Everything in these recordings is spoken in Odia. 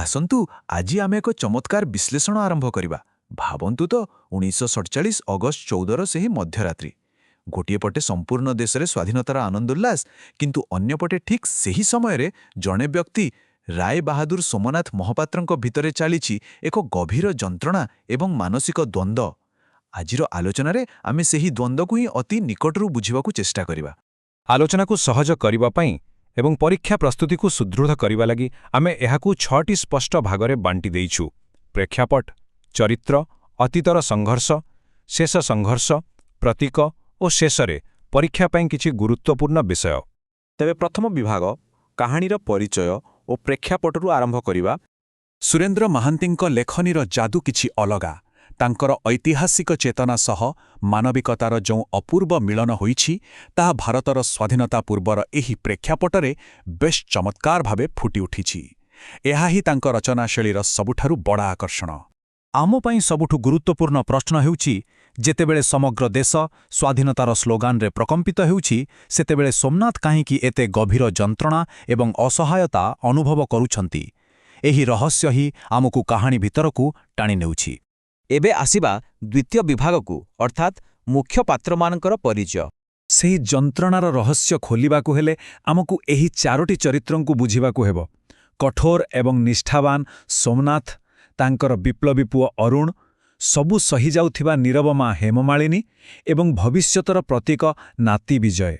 ଆସନ୍ତୁ ଆଜି ଆମେ ଏକ ଚମତ୍କାର ବିଶ୍ଳେଷଣ ଆରମ୍ଭ କରିବା। ଭାବନ୍ତୁ ତ 1947 ଅଗଷ୍ଟ 14ର ସେହି ମଧ୍ୟରାତ୍ରି। ଗୋଟିଏ ପଟେ ସମ୍ପୂର୍ଣ୍ଣ ଦେଶରେ ସ୍ୱାଧୀନତାର ଆନନ୍ଦୋଲ୍ଲାସ, କିନ୍ତୁ ଅନ୍ୟପଟେ ଠିକ୍ ସେହି ସମୟରେ ଜଣେ ବ୍ୟକ୍ତି ରାୟ ବାହାଦୁର ସୋମନାଥ ମହାପାତ୍ରଙ୍କ ଭିତରେ ଚାଲିଛି ଏକ ଗଭୀର ଯନ୍ତ୍ରଣା ଏବଂ ମାନସିକ ଦ୍ୱନ୍ଦ୍ୱ। ଆଜିର ଆଲୋଚନାରେ ଆମେ ସେହି ଦ୍ୱନ୍ଦ୍ୱକୁ ହିଁ ଅତି ନିକଟରୁ ବୁଝିବାକୁ ଚେଷ୍ଟା କରିବା। ଆଲୋଚନାକୁ ସହଜ କରିବା ପାଇଁ ଏବଂ ପରୀକ୍ଷା ପ୍ରସ୍ତୁତିକୁ ସୁଦୃଢ଼ କରିବା ଲାଗି ଆମେ ଏହାକୁ 6ଟି ସ୍ପଷ୍ଟ ଭାଗରେ ବାଣ୍ଟି ଦେଇଛୁ: ପ୍ରେକ୍ଷାପଟ, ଚରିତ୍ର, ଅତୀତର ସଂଘର୍ଷ, ଶେଷ ସଂଘର୍ଷ, ପ୍ରତୀକ ଓ ଶେଷରେ ପରୀକ୍ଷା ପାଇଁ କିଛି ଗୁରୁତ୍ୱପୂର୍ଣ୍ଣ ବିଷୟ। ତେବେ ପ୍ରଥମ ବିଭାଗ କାହାଣୀର ପରିଚୟ ଓ ପ୍ରେକ୍ଷାପଟରୁ ଆରମ୍ଭ କରିବା। ସୁରେନ୍ଦ୍ର ମହାନ୍ତିଙ୍କ ଲେଖନୀର ଯାଦୁ କିଛି ଅଲଗା। ତାଙ୍କର ଐତିହାସିକ ଚେତନା ସହ ମାନବିକତାର ଯେଉଁ ଅପୂର୍ବ ମିଳନ ହୋଇଛି, ତାହା ଭାରତର ସ୍ୱାଧୀନତା ପୂର୍ବର ଏହି ପ୍ରେକ୍ଷାପଟରେ ବେଶ୍ ଚମତ୍କାର ଭାବେ ଫୁଟି ଉଠିଛି। ଏହା ହିଁ ତାଙ୍କ ରଚନାଶୈଳୀର ସବୁଠାରୁ ବଡ଼ ଆକର୍ଷଣ। ଆମ ପାଇଁ ସବୁଠୁ ଗୁରୁତ୍ୱପୂର୍ଣ୍ଣ ପ୍ରଶ୍ନ ହେଉଛି, ଯେତେବେଳେ ସମଗ୍ର ଦେଶ ସ୍ୱାଧୀନତାର ସ୍ଲୋଗାନରେ ପ୍ରକମ୍ପିତ ହେଉଛି, ସେତେବେଳେ ସୋମନାଥ କାହିଁକି ଏତେ ଗଭୀର ଯନ୍ତ୍ରଣା ଏବଂ ଅସହାୟତା ଅନୁଭବ କରୁଛନ୍ତି? ଏହି ରହସ୍ୟ ହିଁ ଆମକୁ କାହାଣୀ ଭିତରକୁ ଟାଣି ନେଉଛି। ଏବେ ଆସିବା ଦ୍ୱିତୀୟ ବିଭାଗକୁ, ଅର୍ଥାତ୍ ମୁଖ୍ୟ ପାତ୍ରମାନଙ୍କର ପରିଚୟ। ସେହି ଯନ୍ତ୍ରଣାର ରହସ୍ୟ ଖୋଲିବାକୁ ହେଲେ ଆମକୁ ଏହି 4ଟି ଚରିତ୍ରଙ୍କୁ ବୁଝିବାକୁ ହେବ: କଠୋର ଏବଂ ନିଷ୍ଠାବାନ ସୋମନାଥ, ତାଙ୍କର ବିପ୍ଳବୀ ପୁଅ ଅରୁଣ, ସବୁ ସହିଯାଉଥିବା ନୀରବ ମା ହେମମାଳିନୀ ଏବଂ ଭବିଷ୍ୟତର ପ୍ରତୀକ ନାତି ବିଜୟ।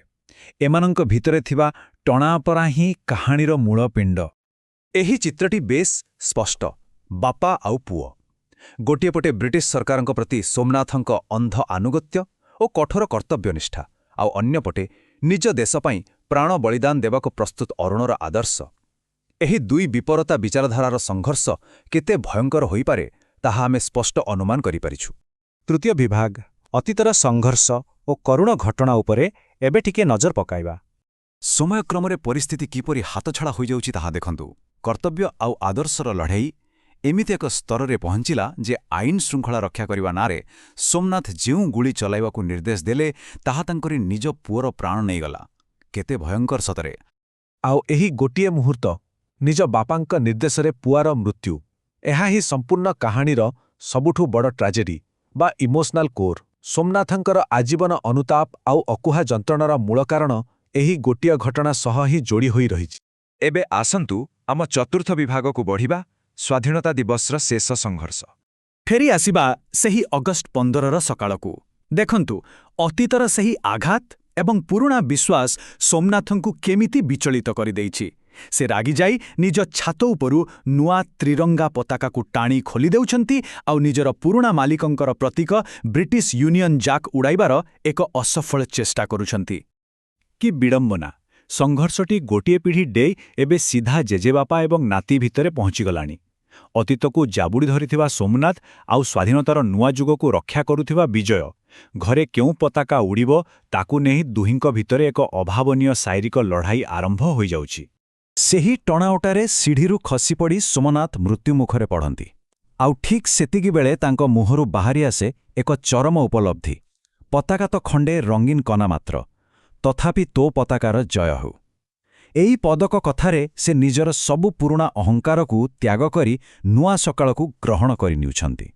ଏମାନଙ୍କ ଭିତରେ ଥିବା ଟଣାଅପରା ହିଁ କାହାଣୀର ମୂଳପିଣ୍ଡ। ଏହି ଚିତ୍ରଟି ବେଶ୍ ସ୍ପଷ୍ଟ। ବାପା ଆଉ ପୁଅ। ଗୋଟିଏ ପଟେ ବ୍ରିଟିଶ ସରକାରଙ୍କ ପ୍ରତି ସୋମନାଥଙ୍କ ଅନ୍ଧ ଆନୁଗତ୍ୟ ଓ କଠୋର କର୍ତ୍ତବ୍ୟନିଷ୍ଠା, ଆଉ ଅନ୍ୟପଟେ ନିଜ ଦେଶ ପାଇଁ ପ୍ରାଣ ବଳିଦାନ ଦେବାକୁ ପ୍ରସ୍ତୁତ ଅରୁଣର ଆଦର୍ଶ। ଏହି ଦୁଇ ବିପରତା ବିଚାରଧାରାର ସଂଘର୍ଷ କେତେ ଭୟଙ୍କର ହୋଇପାରେ, ତାହା ଆମେ ସ୍ପଷ୍ଟ ଅନୁମାନ କରିପାରିଛୁ। ତୃତୀୟ ବିଭାଗ ଅତୀତର ସଂଘର୍ଷ ଓ କରୁଣ ଘଟଣା ଉପରେ ଏବେ ଟିକେ ନଜର ପକାଇବା। ସମୟକ୍ରମରେ ପରିସ୍ଥିତି କିପରି ହାତଛଡ଼ା ହୋଇଯାଉଛି ତାହା ଦେଖନ୍ତୁ। କର୍ତ୍ତବ୍ୟ ଆଉ ଆଦର୍ଶର ଲଢ଼େଇ ଏମିତି ଏକ ସ୍ତରରେ ପହଞ୍ଚିଲା ଯେ ଆଇନ ଶୃଙ୍ଖଳା ରକ୍ଷା କରିବା ନାଁରେ ସୋମନାଥ ଯେଉଁ ଗୁଳି ଚଲାଇବାକୁ ନିର୍ଦ୍ଦେଶ ଦେଲେ, ତାହା ତାଙ୍କରି ନିଜ ପୁଅର ପ୍ରାଣ ନେଇଗଲା। କେତେ ଭୟଙ୍କର ସତରେ! ଆଉ ଏହି ଗୋଟିଏ ମୁହୂର୍ତ୍ତ, ନିଜ ବାପାଙ୍କ ନିର୍ଦ୍ଦେଶରେ ପୁଅର ମୃତ୍ୟୁ, ଏହା ହିଁ ସମ୍ପୂର୍ଣ୍ଣ କାହାଣୀର ସବୁଠୁ ବଡ଼ ଟ୍ରାଜେଡି ବା ଇମୋସନାଲ କୋର୍। ସୋମନାଥଙ୍କର ଆଜୀବନ ଅନୁତାପ ଆଉ ଅକୁହା ଯନ୍ତ୍ରଣାର ମୂଳ କାରଣ ଏହି ଗୋଟିଏ ଘଟଣା ସହ ହିଁ ଯୋଡ଼ି ହୋଇ ରହିଛି। ଏବେ ଆସନ୍ତୁ ଆମ ଚତୁର୍ଥ ବିଭାଗକୁ ବଢ଼ିବା: ସ୍ୱାଧୀନତା ଦିବସର ଶେଷ ସଂଘର୍ଷ। ଫେରି ଆସିବା ସେହି ଅଗଷ୍ଟ 15ର ସକାଳକୁ। ଦେଖନ୍ତୁ, ଅତୀତର ସେହି ଆଘାତ ଏବଂ ପୁରୁଣା ବିଶ୍ୱାସ ସୋମନାଥଙ୍କୁ କେମିତି ବିଚଳିତ କରିଦେଇଛି। ସେ ରାଗିଯାଇ ନିଜ ଛାତ ଉପରୁ ନୂଆ ତ୍ରିରଙ୍ଗା ପତାକାକୁ ଟାଣି ଖୋଲି ଦେଉଛନ୍ତି ଆଉ ନିଜର ପୁରୁଣା ମାଲିକଙ୍କର ପ୍ରତୀକ ବ୍ରିଟିଶ ୟୁନିୟନ ଜାକ୍ ଉଡ଼ାଇବାର ଏକ ଅସଫଳ ଚେଷ୍ଟା କରୁଛନ୍ତି। କି ବିଡ଼ମ୍ବନା! ସଂଘର୍ଷଟି ଗୋଟିଏ ପିଢ଼ି ଡେଇଁ ଏବେ ସିଧା ଜେଜେବାପା ଏବଂ ନାତି ଭିତରେ ପହଞ୍ଚିଗଲାଣି। ଅତୀତକୁ ଜାବୁଡ଼ି ଧରିଥିବା ସୋମନାଥ ଆଉ ସ୍ୱାଧୀନତାର ନୂଆ ଯୁଗକୁ ରକ୍ଷା କରୁଥିବା ବିଜୟ। ଘରେ କେଉଁ ପତାକା ଉଡ଼ିବ, ତାକୁ ନେଇ ଦୁହିଁଙ୍କ ଭିତରେ ଏକ ଅଭାବନୀୟ ଶାରୀରିକ ଲଢ଼ାଇ ଆରମ୍ଭ ହୋଇଯାଉଛି। ସେହି ଟଣାଓଟାରେ ସିଢ଼ିରୁ ଖସିପଡ଼ି ସୋମନାଥ ମୃତ୍ୟୁମୁଖରେ ପଡ଼ନ୍ତି। ଆଉ ଠିକ୍ ସେତିକିବେଳେ ତାଙ୍କ ମୁହଁରୁ ବାହାରି ଆସେ ଏକ ଚରମ ଉପଲବ୍ଧି: ପତାକା ତ ଖଣ୍ଡେ ରଙ୍ଗୀନ କନା ମାତ୍ର, ତଥାପି ତୋ ପତାକାର ଜୟ ହେଉ। ଏହି ପଦକ କଥାରେ ସେ ନିଜର ସବୁ ପୁରୁଣା ଅହଙ୍କାରକୁ ତ୍ୟାଗ କରି ନୂଆ ସକାଳକୁ ଗ୍ରହଣ କରିନେଉଛନ୍ତି।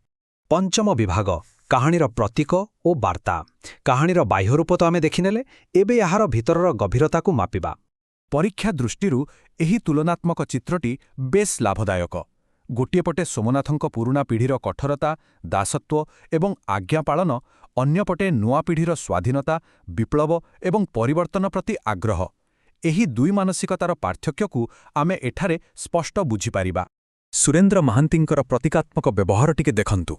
ପଞ୍ଚମ ବିଭାଗ କାହାଣୀର ପ୍ରତୀକ ଓ ବାର୍ତ୍ତା। କାହାଣୀର ବାହ୍ୟରୂପ ତ ଆମେ ଦେଖିନେଲେ, ଏବେ ଏହାର ଭିତରର ଗଭୀରତାକୁ ମାପିବା। ପରୀକ୍ଷା ଦୃଷ୍ଟିରୁ ଏହି ତୁଳନାତ୍ମକ ଚିତ୍ରଟି ବେଶ୍ ଲାଭଦାୟକ। ଗୋଟିଏ ପଟେ ସୋମନାଥଙ୍କ ପୁରୁଣା ପିଢ଼ିର କଠୋରତା, ଦାସତ୍ୱ ଏବଂ ଆଜ୍ଞା ପାଳନ, ଅନ୍ୟପଟେ ନୂଆ ପିଢ଼ିର ସ୍ୱାଧୀନତା, ବିପ୍ଳବ ଏବଂ ପରିବର୍ତ୍ତନ ପ୍ରତି ଆଗ୍ରହ। ଏହି ଦୁଇ ମାନସିକତାର ପାର୍ଥକ୍ୟକୁ ଆମେ ଏଠାରେ ସ୍ପଷ୍ଟ ବୁଝିପାରିବା। ସୁରେନ୍ଦ୍ର ମହାନ୍ତିଙ୍କର ପ୍ରତୀକାତ୍ମକ ବ୍ୟବହାର ଟିକେ ଦେଖନ୍ତୁ।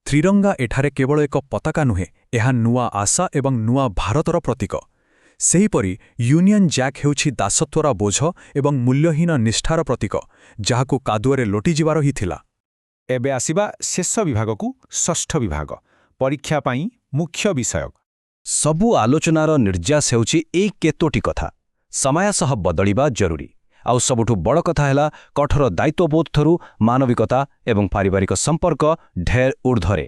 ତ୍ରିରଙ୍ଗା ଏଠାରେ କେବଳ ଏକ ପତାକା ନୁହେଁ, ଏହା ନୂଆ ଆଶା ଏବଂ ନୂଆ ଭାରତର ପ୍ରତୀକ। ସେହିପରି ୟୁନିୟନ ଜ୍ୟାକ୍ ହେଉଛି ଦାସତ୍ୱର ବୋଝ ଏବଂ ମୂଲ୍ୟହୀନ ନିଷ୍ଠାର ପ୍ରତୀକ, ଯାହାକୁ କାଦୁଅରେ ଲୋଟିଯିବାର ହିଁ ଥିଲା। ଏବେ ଆସିବା ଶେଷ ବିଭାଗକୁ, ଷଷ୍ଠ ବିଭାଗ, ପରୀକ୍ଷା ପାଇଁ ମୁଖ୍ୟ ବିଷୟ। ସବୁ ଆଲୋଚନାର ନିର୍ଯାସ ହେଉଛି ଏଇ କେତୋଟି କଥା। ସମୟ ସହ ବଦଳିବା ଜରୁରୀ। ଆଉ ସବୁଠୁ ବଡ଼ କଥା ହେଲା, କଠୋର ଦାୟିତ୍ୱବୋଧଠାରୁ ମାନବିକତା ଏବଂ ପାରିବାରିକ ସମ୍ପର୍କ ଢେର ଊର୍ଦ୍ଧ୍ୱରେ।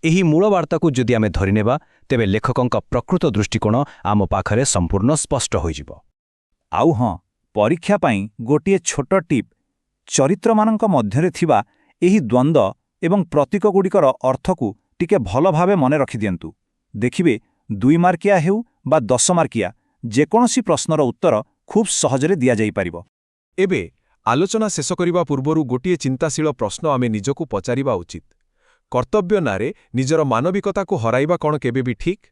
ଏହି ମୂଳ ବାର୍ତ୍ତାକୁ ଯଦି ଆମେ ଧରିନେବା, ତେବେ ଲେଖକଙ୍କ ପ୍ରକୃତ ଦୃଷ୍ଟିକୋଣ ଆମ ପାଖରେ ସମ୍ପୂର୍ଣ୍ଣ ସ୍ପଷ୍ଟ ହୋଇଯିବ। ଆଉ ହଁ, ପରୀକ୍ଷା ପାଇଁ ଗୋଟିଏ ଛୋଟ ଟିପ୍: ଚରିତ୍ରମାନଙ୍କ ମଧ୍ୟରେ ଥିବା ଏହି ଦ୍ୱନ୍ଦ୍ୱ ଏବଂ ପ୍ରତୀକଗୁଡ଼ିକର ଅର୍ଥକୁ ଟିକେ ଭଲ ଭାବେ ମନେ ରଖିଦିଅନ୍ତୁ। ଦେଖିବେ 2 ମାର୍କିଆ ହେଉ ବା 10 ମାର୍କିଆ ଯେକୌଣସି ପ୍ରଶ୍ନର ଉତ୍ତର ଖୁବ୍ ସହଜରେ ଦିଆଯାଇପାରିବ। ଏବେ ଆଲୋଚନା ଶେଷ କରିବା ପୂର୍ବରୁ ଗୋଟିଏ ଚିନ୍ତାଶୀଳ ପ୍ରଶ୍ନ ଆମେ ନିଜକୁ ପଚାରିବା ଉଚିତ। କର୍ତ୍ତବ୍ୟ ନାଁରେ ନିଜର ମାନବିକତାକୁ ହରାଇବା କ'ଣ କେବେ ବି ଠିକ୍?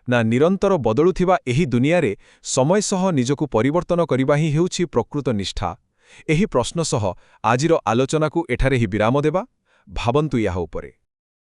ନା ନିରନ୍ତର ବଦଳୁଥିବା ଏହି ଦୁନିଆରେ ସମୟ ସହ ନିଜକୁ ପରିବର୍ତ୍ତନ କରିବା ହିଁ ହେଉଛି ପ୍ରକୃତ ନିଷ୍ଠା? ଏହି ପ୍ରଶ୍ନ ସହ ଆଜିର ଆଲୋଚନାକୁ ଏଠାରେ ହିଁ ବିରାମ ଦେବା। ଭାବନ୍ତୁ ଏହା ଉପରେ।